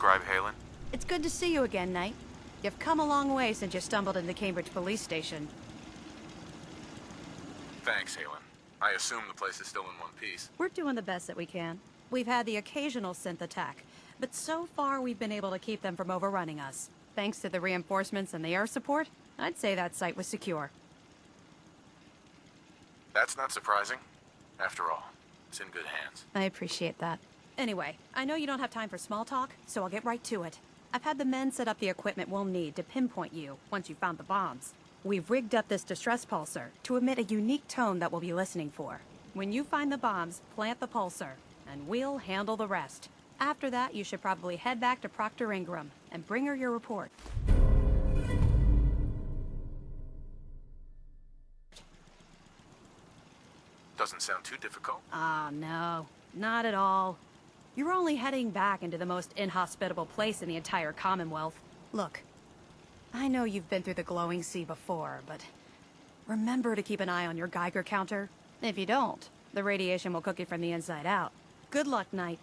describe Halen? It's good to see you again, Knight. You've come a long way since you stumbled into the Cambridge police station. Thanks, Halen. I assume the place is still in one piece. We're doing the best that we can. We've had the occasional synth attack, but so far we've been able to keep them from overrunning us. Thanks to the reinforcements and the air support, I'd say that site was secure. That's not surprising. After all, it's in good hands. I appreciate that. Anyway, I know you don't have time for small talk, so I'll get right to it. I've had the men set up the equipment we'll need to pinpoint you once you've found the bombs. We've rigged up this distress pulsar to emit a unique tone that we'll be listening for. When you find the bombs, plant the pulsar, and we'll handle the rest. After that, you should probably head back to Proctor Ingram and bring her your report. Doesn't sound too difficult. Ah, no. Not at all. You're only heading back into the most inhospitable place in the entire Commonwealth. Look, I know you've been through the glowing sea before, but remember to keep an eye on your Geiger counter. If you don't, the radiation will cook you from the inside out. Good luck, Knight.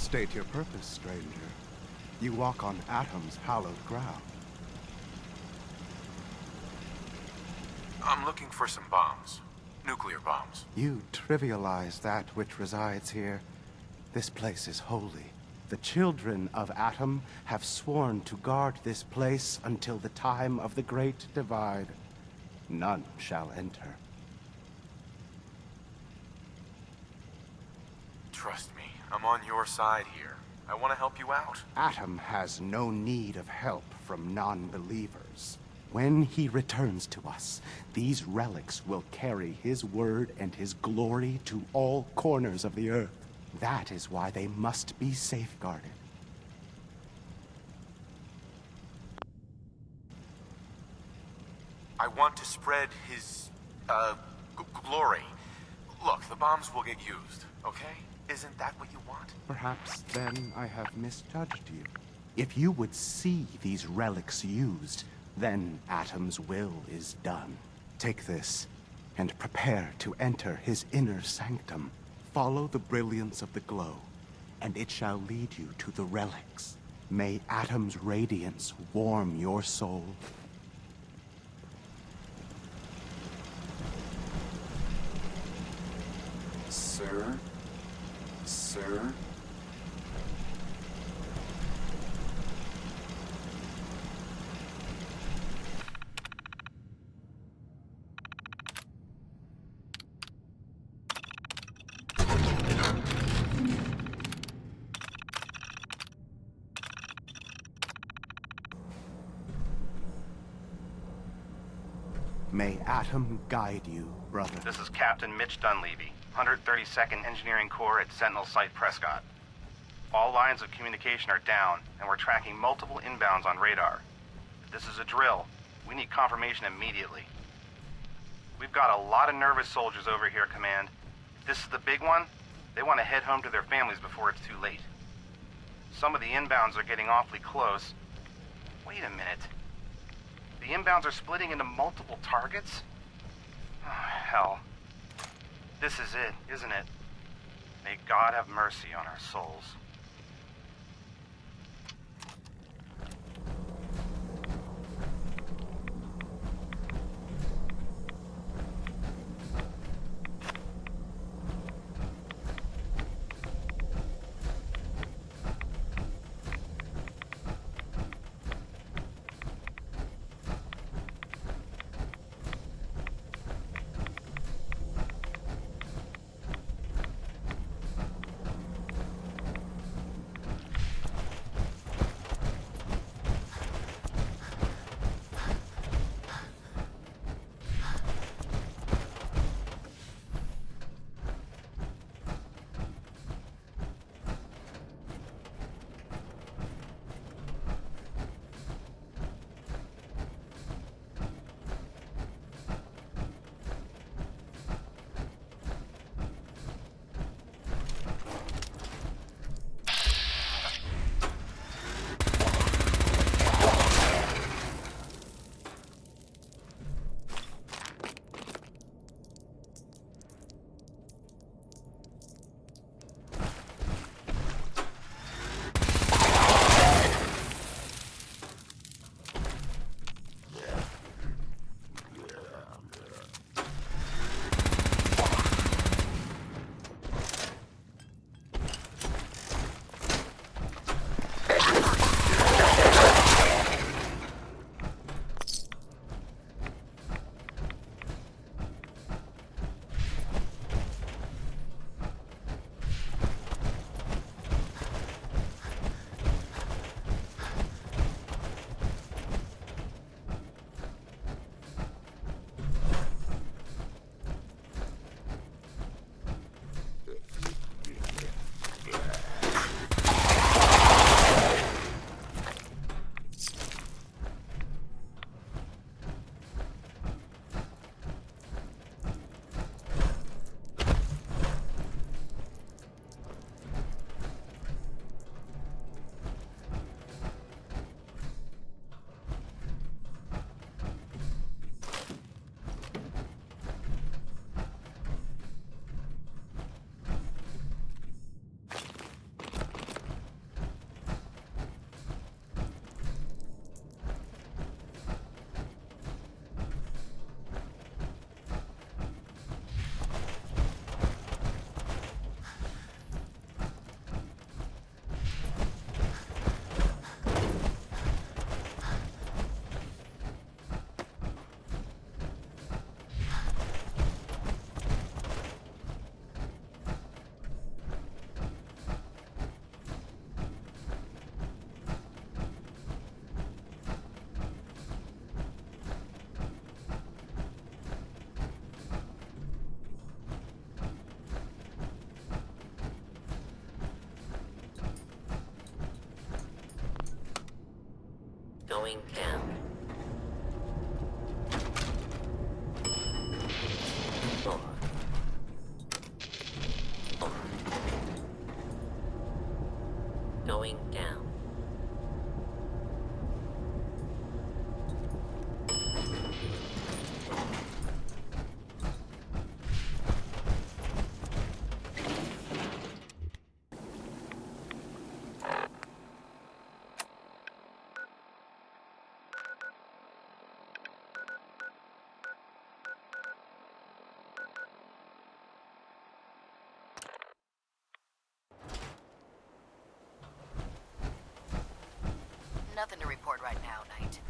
State your purpose, stranger. You walk on Atom's hallowed ground. I'm looking for some bombs. Nuclear bombs. You trivialize that which resides here. This place is holy. The children of Atom have sworn to guard this place until the time of the Great Divide. None shall enter. Trust me, I'm on your side here. I want to help you out. Atom has no need of help from non-believers. When he returns to us, these relics will carry his word and his glory to all corners of the earth. That is why they must be safeguarded. I want to spread his, glory. Look, the bombs will get used, okay? Isn't that what you want? Perhaps then I have misjudged you. If you would see these relics used, then Atom's will is done. Take this, and prepare to enter his inner sanctum. Follow the brilliance of the glow, and it shall lead you to the relics. May Atom's radiance warm your soul. Sir? Sir? May Atom guide you, brother. This is Captain Mitch Dunleavy, 132nd Engineering Corps at Sentinel Site Prescott. All lines of communication are down, and we're tracking multiple inbounds on radar. This is a drill. We need confirmation immediately. We've got a lot of nervous soldiers over here, Command. If this is the big one, they want to head home to their families before it's too late. Some of the inbounds are getting awfully close. Wait a minute. The inbounds are splitting into multiple targets? Oh, hell. This is it, isn't it? May God have mercy on our souls. Going down. Four. Going down. Nothing to report right now, Knight.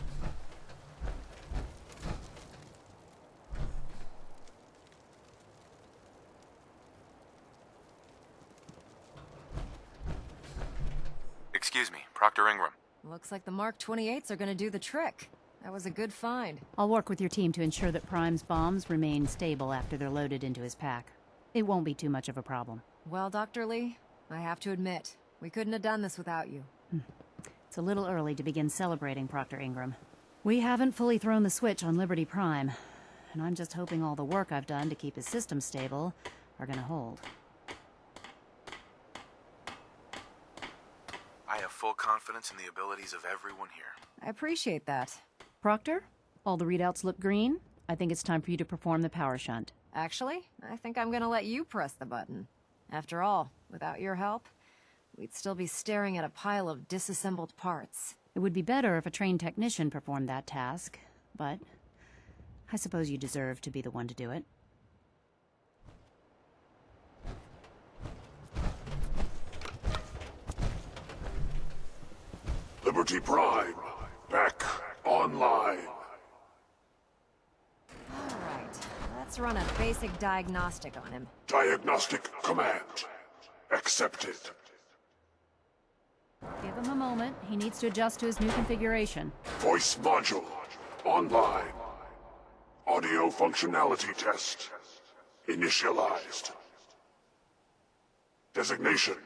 Excuse me, Proctor Ingram. Looks like the Mark 28s are gonna do the trick. That was a good find. I'll work with your team to ensure that Prime's bombs remain stable after they're loaded into his pack. It won't be too much of a problem. Well, Dr. Lee, I have to admit, we couldn't have done this without you. It's a little early to begin celebrating, Proctor Ingram. We haven't fully thrown the switch on Liberty Prime, and I'm just hoping all the work I've done to keep his system stable are gonna hold. I have full confidence in the abilities of everyone here. I appreciate that. Proctor, all the readouts look green. I think it's time for you to perform the power shunt. Actually, I think I'm gonna let you press the button. After all, without your help, we'd still be staring at a pile of disassembled parts. It would be better if a trained technician performed that task, but I suppose you deserve to be the one to do it. Liberty Prime, back online. Alright, let's run a basic diagnostic on him. Diagnostic command accepted. Give him a moment. He needs to adjust to his new configuration. Voice module online. Audio functionality test initialized. Designation: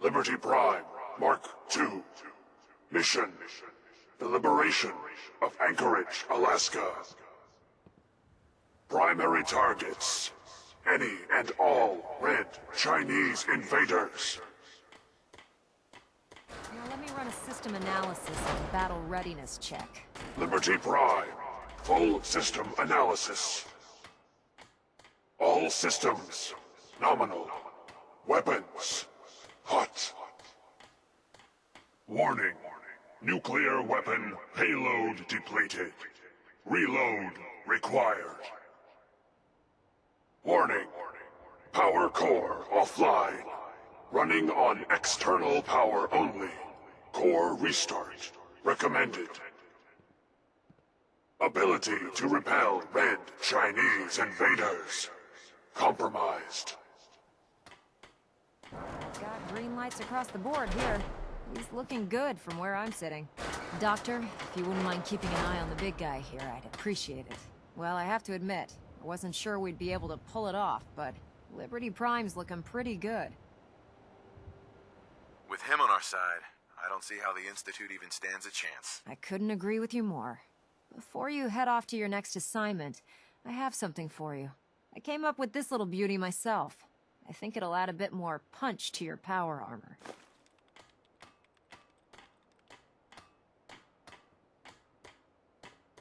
Liberty Prime, Mark II. Mission: the liberation of Anchorage, Alaska. Primary targets: any and all red Chinese invaders. Now let me run a system analysis and battle readiness check. Liberty Prime, full system analysis. All systems nominal. Weapons hot. Warning: nuclear weapon payload depleted. Reload required. Warning: power core offline. Running on external power only. Core restart recommended. Ability to repel red Chinese invaders compromised. Got green lights across the board here. He's looking good from where I'm sitting. Doctor, if you wouldn't mind keeping an eye on the big guy here, I'd appreciate it. Well, I have to admit, I wasn't sure we'd be able to pull it off, but Liberty Prime's looking pretty good. With him on our side, I don't see how the Institute even stands a chance. I couldn't agree with you more. Before you head off to your next assignment, I have something for you. I came up with this little beauty myself. I think it'll add a bit more punch to your power armor.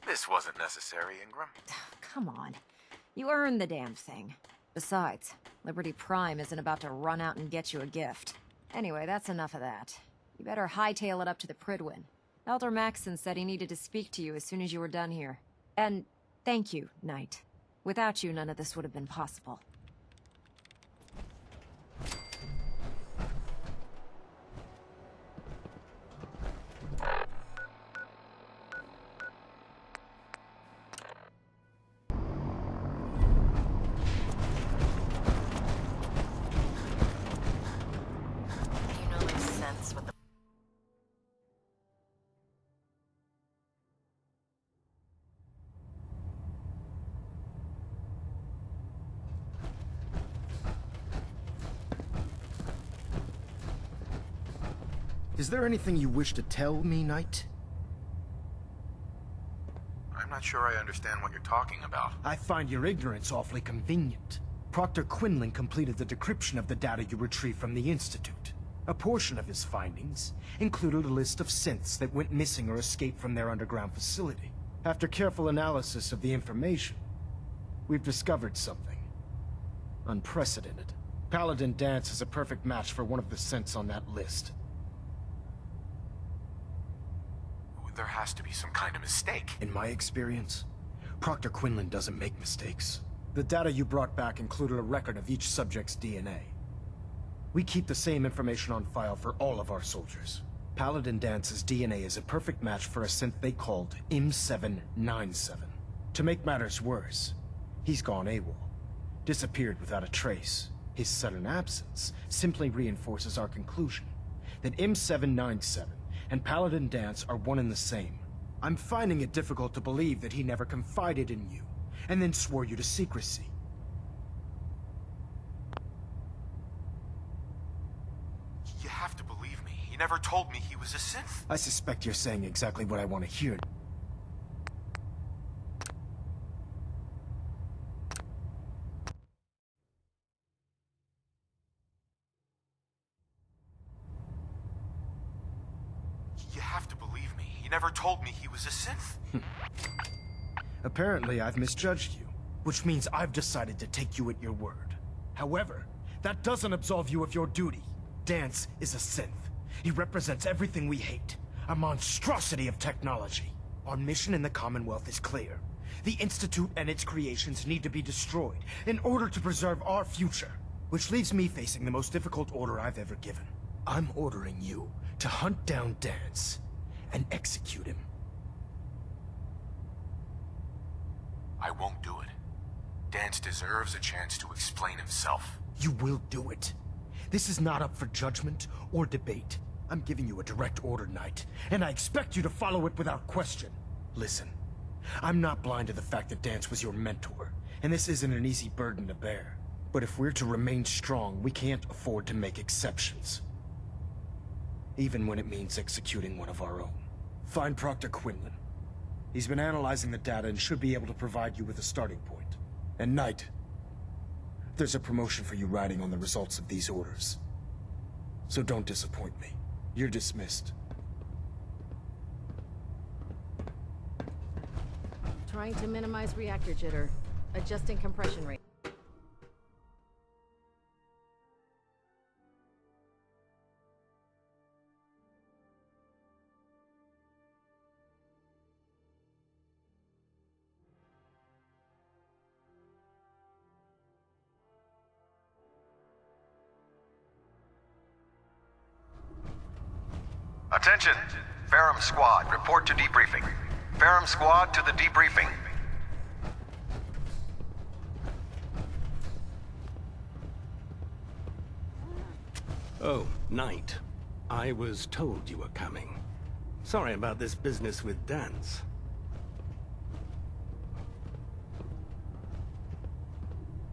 This wasn't necessary, Ingram. Come on. You earned the damn thing. Besides, Liberty Prime isn't about to run out and get you a gift. Anyway, that's enough of that. You better hightail it up to the Pridwin. Elder Maxson said he needed to speak to you as soon as you were done here. And thank you, Knight. Without you, none of this would have been possible. You know, makes sense with the... Is there anything you wish to tell me, Knight? sure I understand what you're talking about. I find your ignorance awfully convenient. Proctor Quinlan completed the decryption of the data you retrieved from the Institute. A portion of his findings included a list of synths that went missing or escaped from their underground facility. After careful analysis of the information, we've discovered something unprecedented. Paladin Dance is a perfect match for one of the synths on that list. There has to be some kind of mistake. In my experience, Proctor Quinlan doesn't make mistakes. The data you brought back included a record of each subject's DNA. We keep the same information on file for all of our soldiers. Paladin Dance's DNA is a perfect match for a synth they called M797. To make matters worse, he's gone AWOL. Disappeared without a trace. His sudden absence simply reinforces our conclusion that M797 and Paladin Dance are one and the same. I'm finding it difficult to believe that he never confided in you, and then swore you to secrecy. You have to believe me. He never told me he was a synth. I suspect you're saying exactly what I want to hear. You have to believe me. He never told me he was a synth. Apparently, I've misjudged you, which means I've decided to take you at your word. However, that doesn't absolve you of your duty. Dance is a synth. He represents everything we hate, a monstrosity of technology. Our mission in the Commonwealth is clear. The Institute and its creations need to be destroyed in order to preserve our future, which leaves me facing the most difficult order I've ever given. I'm ordering you to hunt down Dance and execute him. I won't do it. Dance deserves a chance to explain himself. You will do it. This is not up for judgment or debate. I'm giving you a direct order, Knight, and I expect you to follow it without question. Listen, I'm not blind to the fact that Dance was your mentor, and this isn't an easy burden to bear. But if we're to remain strong, we can't afford to make exceptions. Even when it means executing one of our own. Find Proctor Quinlan. He's been analyzing the data and should be able to provide you with a starting point. And Knight, there's a promotion for you riding on the results of these orders. So don't disappoint me. You're dismissed. Trying to minimize reactor jitter. Adjusting compression rate. Attention! Ferrum Squad, report to debriefing. Ferrum Squad to the debriefing. Oh, Knight. I was told you were coming. Sorry about this business with Dance.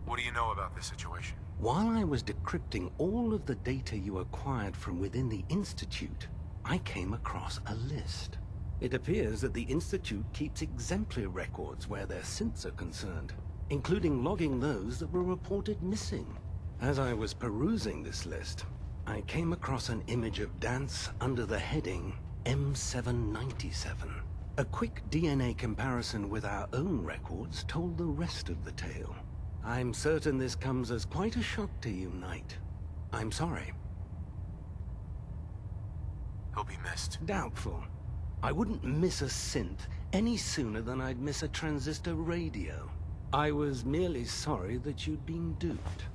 What do you know about this situation? While I was decrypting all of the data you acquired from within the Institute, I came across a list. It appears that the Institute keeps exemplary records where their synths are concerned, including logging those that were reported missing. As I was perusing this list, I came across an image of Dance under the heading M797. A quick DNA comparison with our own records told the rest of the tale. I'm certain this comes as quite a shock to you, Knight. I'm sorry. He'll be missed. Doubtful. I wouldn't miss a synth any sooner than I'd miss a transistor radio. I was merely sorry that you'd been duped.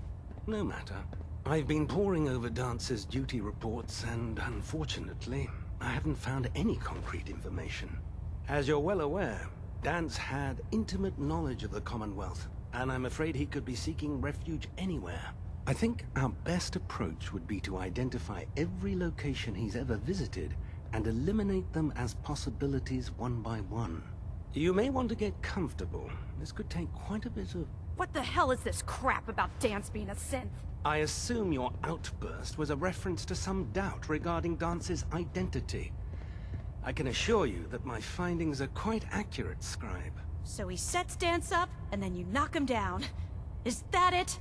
No matter. I've been poring over Dance's duty reports, and unfortunately, I haven't found any concrete information. As you're well aware, Dance had intimate knowledge of the Commonwealth, and I'm afraid he could be seeking refuge anywhere. I think our best approach would be to identify every location he's ever visited and eliminate them as possibilities one by one. You may want to get comfortable. This could take quite a bit of... What the hell is this crap about Dance being a synth? I assume your outburst was a reference to some doubt regarding Dance's identity. I can assure you that my findings are quite accurate, Scribe. So he sets Dance up, and then you knock him down. Is that it?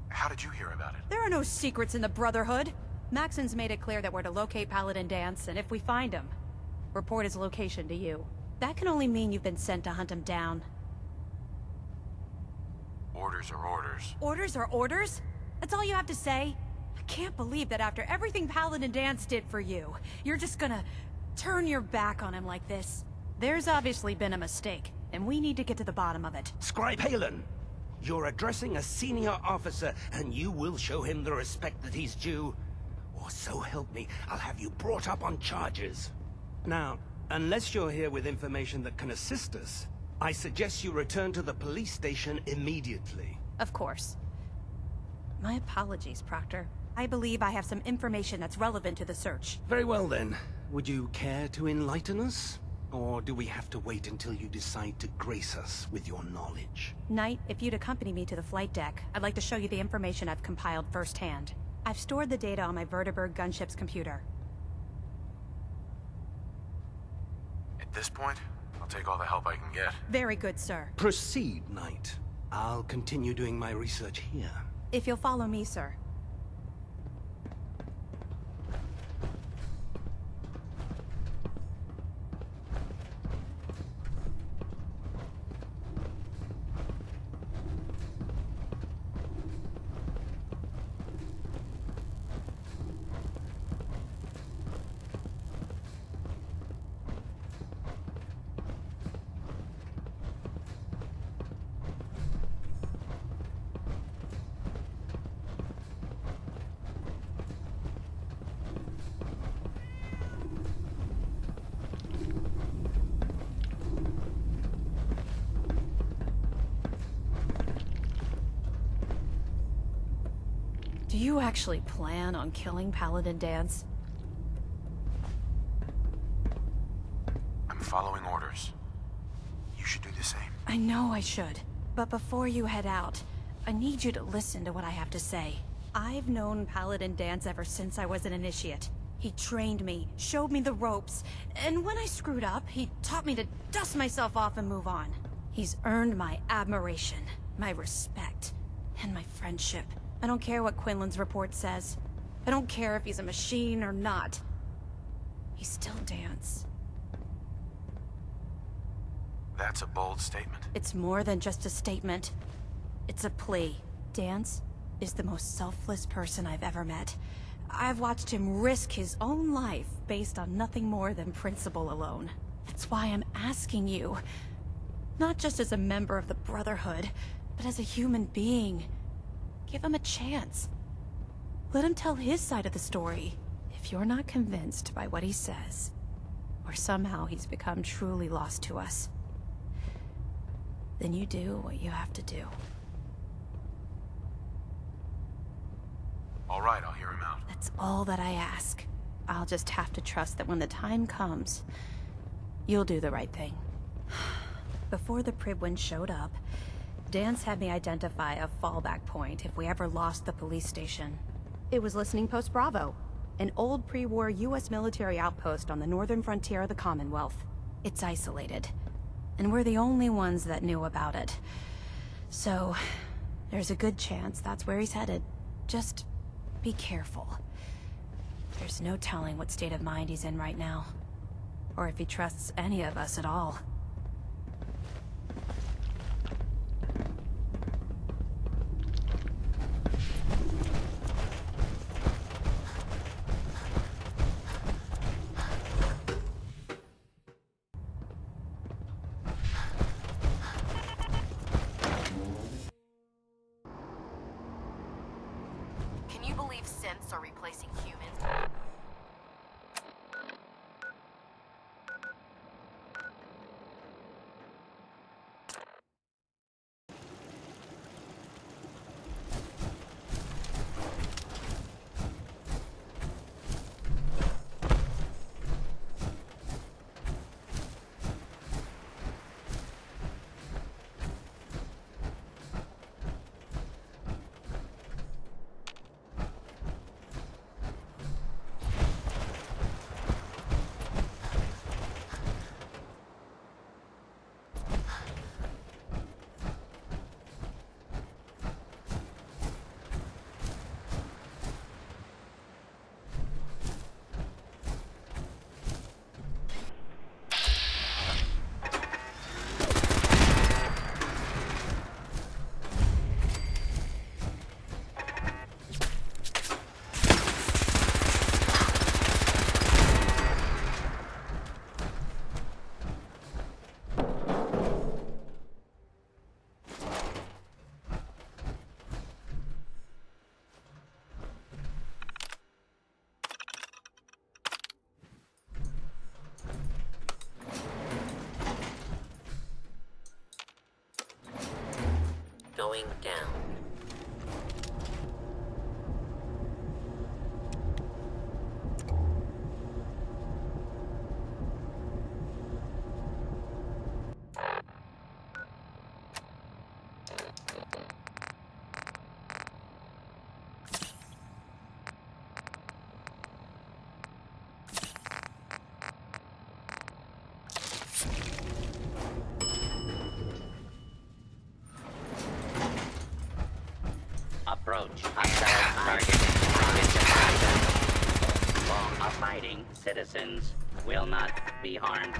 How did you hear about it? There are no secrets in the Brotherhood. Maxon's made it clear that we're to locate Paladin Dance, and if we find him, report his location to you. That can only mean you've been sent to hunt him down. Orders are orders. Orders are orders? That's all you have to say? I can't believe that after everything Paladin Dance did for you, you're just gonna turn your back on him like this. There's obviously been a mistake, and we need to get to the bottom of it. Scribe Halen, you're addressing a senior officer, and you will show him the respect that he's due. Or so help me, I'll have you brought up on charges. Now, unless you're here with information that can assist us, I suggest you return to the police station immediately. Of course. My apologies, Proctor. I believe I have some information that's relevant to the search. Very well then. Would you care to enlighten us? Or do we have to wait until you decide to grace us with your knowledge? Knight, if you'd accompany me to the flight deck, I'd like to show you the information I've compiled firsthand. I've stored the data on my Vertibird gunship's computer. At this point, I'll take all the help I can get. Very good, sir. Proceed, Knight. I'll continue doing my research here. If you'll follow me, sir. Do you actually plan on killing Paladin Dance? I'm following orders. You should do the same. I know I should. But before you head out, I need you to listen to what I have to say. I've known Paladin Dance ever since I was an initiate. He trained me, showed me the ropes, and when I screwed up, he taught me to dust myself off and move on. He's earned my admiration, my respect, and my friendship. I don't care what Quinlan's report says. I don't care if he's a machine or not. He's still Dance. That's a bold statement. It's more than just a statement. It's a plea. Dance is the most selfless person I've ever met. I've watched him risk his own life based on nothing more than principle alone. That's why I'm asking you. Not just as a member of the Brotherhood, but as a human being. Give him a chance. Let him tell his side of the story. If you're not convinced by what he says, or somehow he's become truly lost to us, then you do what you have to do. All right, I'll hear him out. That's all that I ask. I'll just have to trust that when the time comes, you'll do the right thing. Before the Prydwen showed up, Dance had me identify a fallback point if we ever lost the police station. It was Listening Post Bravo, an old pre-war US military outpost on the northern frontier of the Commonwealth. It's isolated, and we're the only ones that knew about it. So, there's a good chance that's where he's headed. Just be careful. There's no telling what state of mind he's in right now, or if he trusts any of us at all. Can you believe synths are replacing humans? Going down. Approach. Hostile target. Law abiding citizens will not be harmed.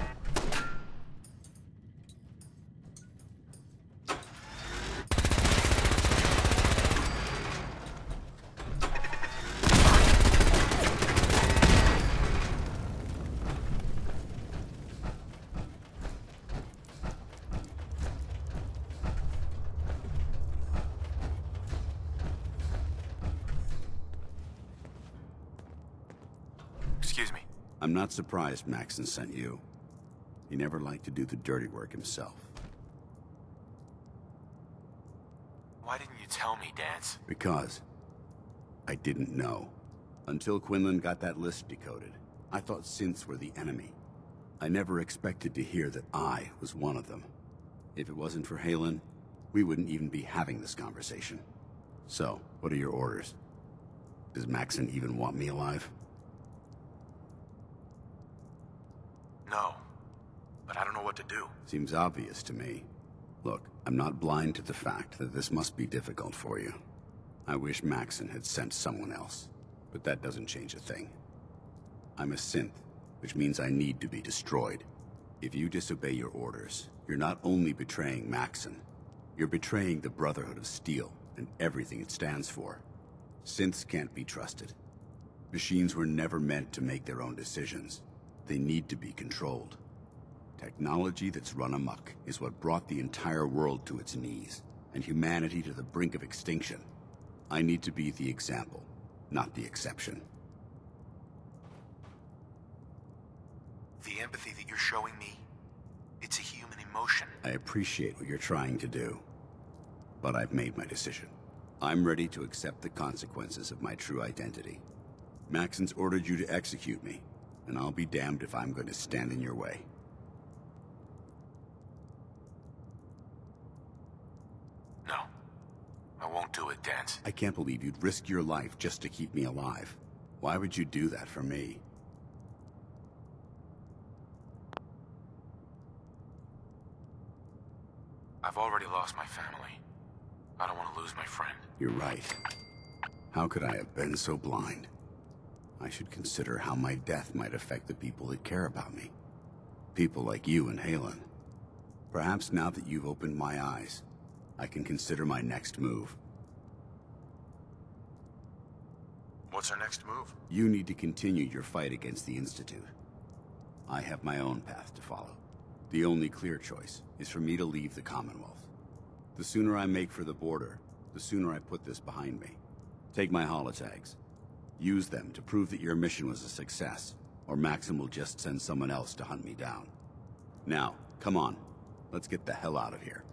Excuse me. I'm not surprised Maxon sent you. He never liked to do the dirty work himself. Why didn't you tell me, Dance? Because I didn't know. Until Quinlan got that list decoded, I thought synths were the enemy. I never expected to hear that I was one of them. If it wasn't for Halen, we wouldn't even be having this conversation. So, what are your orders? Does Maxon even want me alive? No. But I don't know what to do. Seems obvious to me. Look, I'm not blind to the fact that this must be difficult for you. I wish Maxon had sent someone else, but that doesn't change a thing. I'm a synth, which means I need to be destroyed. If you disobey your orders, you're not only betraying Maxon, you're betraying the Brotherhood of Steel and everything it stands for. Synths can't be trusted. Machines were never meant to make their own decisions. They need to be controlled. Technology that's run amok is what brought the entire world to its knees, and humanity to the brink of extinction. I need to be the example, not the exception. The empathy that you're showing me, it's a human emotion. I appreciate what you're trying to do, but I've made my decision. I'm ready to accept the consequences of my true identity. Maxon's ordered you to execute me, and I'll be damned if I'm going to stand in your way. No. I won't do it, Dance. I can't believe you'd risk your life just to keep me alive. Why would you do that for me? I've already lost my family. I don't want to lose my friend. You're right. How could I have been so blind? I should consider how my death might affect the people that care about me. People like you and Halen. Perhaps now that you've opened my eyes, I can consider my next move. What's our next move? You need to continue your fight against the Institute. I have my own path to follow. The only clear choice is for me to leave the Commonwealth. The sooner I make for the border, the sooner I put this behind me. Take my holotags. Use them to prove that your mission was a success, or Maxim will just send someone else to hunt me down. Now, come on. Let's get the hell out of here.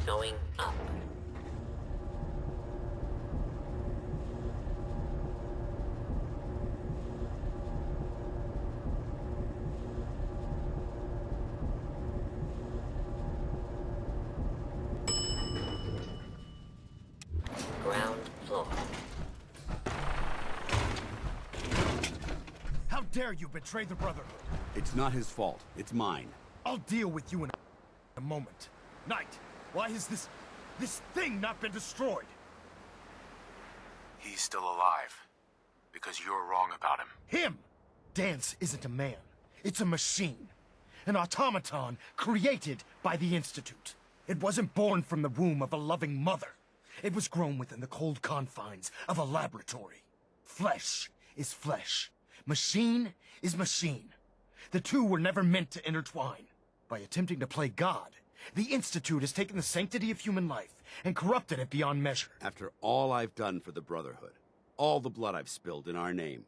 Going up. Ground floor. How dare you betray the Brotherhood? It's not his fault. It's mine. I'll deal with you in a moment. Knight, why has this thing not been destroyed? He's still alive. Because you're wrong about him. Him! Dance isn't a man. It's a machine. An automaton created by the Institute. It wasn't born from the womb of a loving mother. It was grown within the cold confines of a laboratory. Flesh is flesh. Machine is machine. The two were never meant to intertwine. By attempting to play God, the Institute has taken the sanctity of human life and corrupted it beyond measure. After all I've done for the Brotherhood, all the blood I've spilled in our name,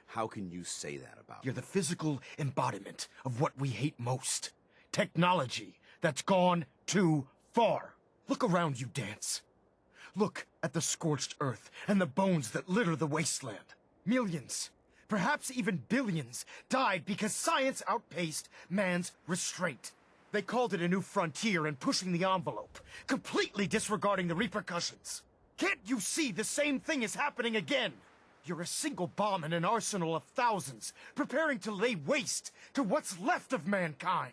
how can you say that about You're the physical embodiment of what we hate most. Technology that's gone too far. Look around you, Dance. Look at the scorched earth and the bones that litter the wasteland. Millions, perhaps even billions, died because science outpaced man's restraint. They called it a new frontier and pushing the envelope, completely disregarding the repercussions. Can't you see the same thing is happening again? You're a single bomb in an arsenal of thousands, preparing to lay waste to what's left of mankind.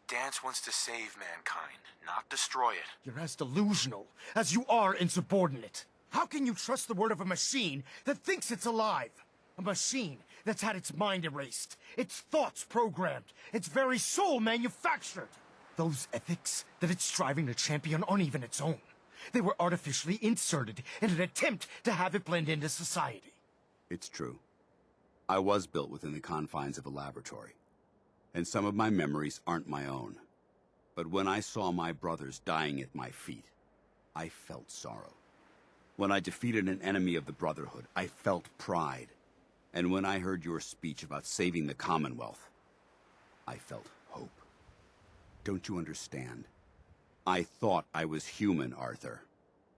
Dance wants to save mankind, not destroy it. You're as delusional as you are insubordinate. How can you trust the word of a machine that thinks it's alive? A machine that's had its mind erased, its thoughts programmed, its very soul manufactured. Those ethics that it's striving to champion aren't even its own. They were artificially inserted in an attempt to have it blend into society. It's true. I was built within the confines of a laboratory, and some of my memories aren't my own. But when I saw my brothers dying at my feet, I felt sorrow. When I defeated an enemy of the Brotherhood, I felt pride. And when I heard your speech about saving the Commonwealth, I felt hope. Don't you understand? I thought I was human, Arthur.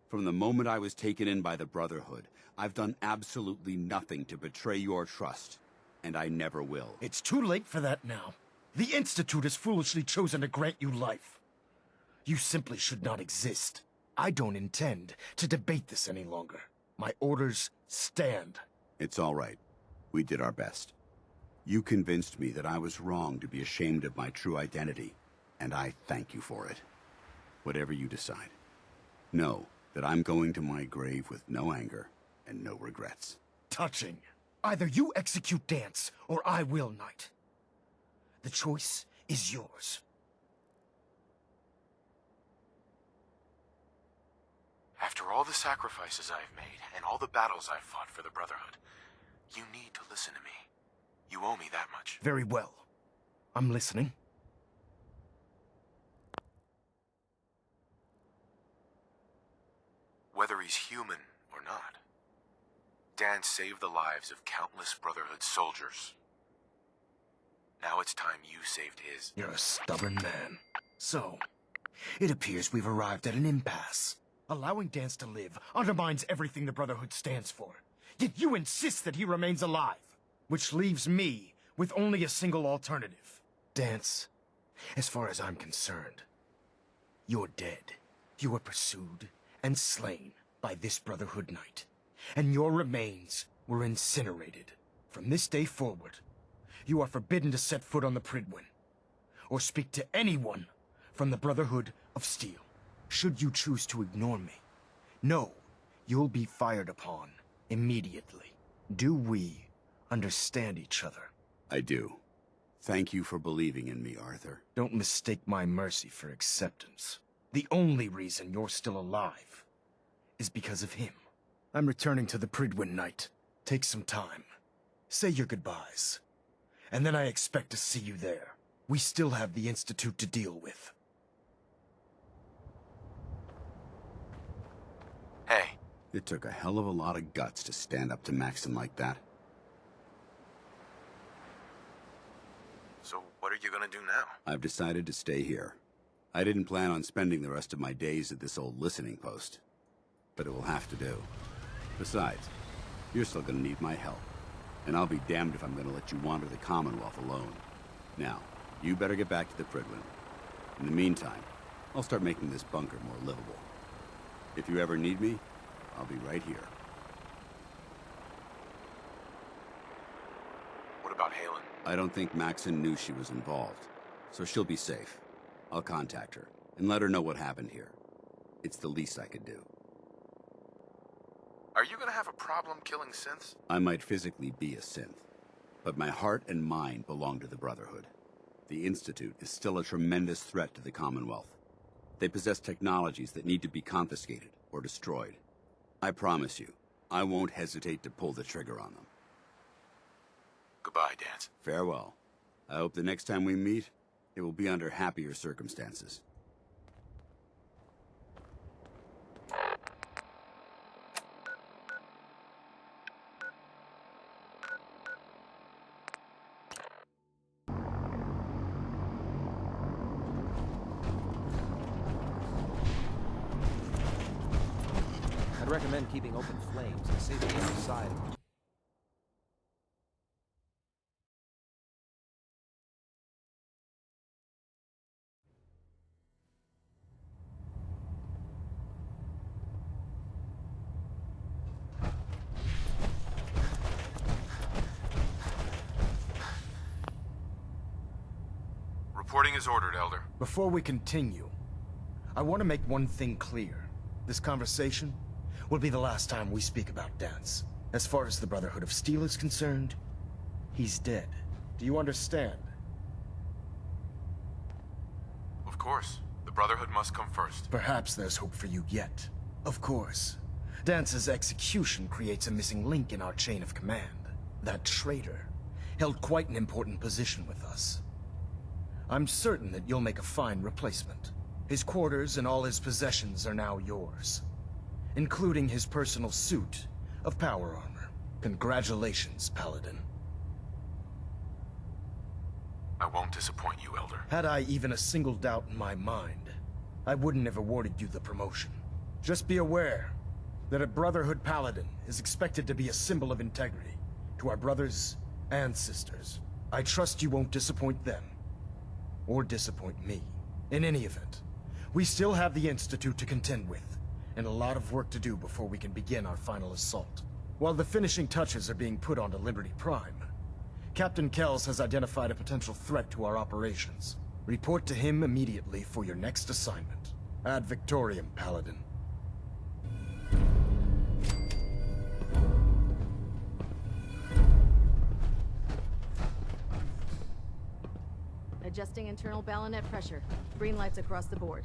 From the moment I was taken in by the Brotherhood, I've done absolutely nothing to betray your trust, and I never will. It's too late for that now. The Institute has foolishly chosen to grant you life. You simply should not exist. I don't intend to debate this any longer. My orders stand. It's all right. We did our best. You convinced me that I was wrong to be ashamed of my true identity, and I thank you for it. Whatever you decide, know that I'm going to my grave with no anger and no regrets. Touching. Either you execute Dance, or I will, Knight. The choice is yours. After all the sacrifices I've made and all the battles I've fought for the Brotherhood, you need to listen to me. You owe me that much. Very well. I'm listening. Whether he's human or not, Dan saved the lives of countless Brotherhood soldiers. Now it's time you saved his. You're a stubborn man. So, it appears we've arrived at an impasse. Allowing Dance to live undermines everything the Brotherhood stands for. Yet you insist that he remains alive, which leaves me with only a single alternative. Dance, as far as I'm concerned, you're dead. You were pursued and slain by this Brotherhood Knight, and your remains were incinerated. From this day forward, you are forbidden to set foot on the Prydwen, or speak to anyone from the Brotherhood of Steel. Should you choose to ignore me, know you'll be fired upon immediately. Do we understand each other? I do. Thank you for believing in me, Arthur. Don't mistake my mercy for acceptance. The only reason you're still alive is because of him. I'm returning to the Prydwen, Knight. Take some time. Say your goodbyes. And then I expect to see you there. We still have the Institute to deal with. Hey. It took a hell of a lot of guts to stand up to Maxon like that. So what are you gonna do now? I've decided to stay here. I didn't plan on spending the rest of my days at this old listening post, but it will have to do. Besides, you're still gonna need my help, and I'll be damned if I'm gonna let you wander the Commonwealth alone. Now, you better get back to the Prydwen. In the meantime, I'll start making this bunker more livable. If you ever need me, I'll be right here. What about Halen? I don't think Maxon knew she was involved, so she'll be safe. I'll contact her and let her know what happened here. It's the least I could do. Are you gonna have a problem killing synths? I might physically be a synth, but my heart and mind belong to the Brotherhood. The Institute is still a tremendous threat to the Commonwealth. They possess technologies that need to be confiscated or destroyed. I promise you, I won't hesitate to pull the trigger on them. Goodbye, Dance. Farewell. I hope the next time we meet, it will be under happier circumstances. I'd recommend keeping open flames and save the inside. Reporting is ordered, Elder. Before we continue, I want to make one thing clear. This conversation will be the last time we speak about Dance. As far as the Brotherhood of Steel is concerned, he's dead. Do you understand? Of course. The Brotherhood must come first. Perhaps there's hope for you yet. Of course. Dance's execution creates a missing link in our chain of command. That traitor held quite an important position with us. I'm certain that you'll make a fine replacement. His quarters and all his possessions are now yours, including his personal suit of power armor. Congratulations, Paladin. I won't disappoint you, Elder. Had I even a single doubt in my mind, I wouldn't have awarded you the promotion. Just be aware that a Brotherhood Paladin is expected to be a symbol of integrity to our brothers and sisters. I trust you won't disappoint them, or disappoint me. In any event, we still have the Institute to contend with, and a lot of work to do before we can begin our final assault. While the finishing touches are being put onto Liberty Prime, Captain Kells has identified a potential threat to our operations. Report to him immediately for your next assignment. Ad Victoriam, Paladin. Adjusting internal ballonet pressure. Green lights across the board.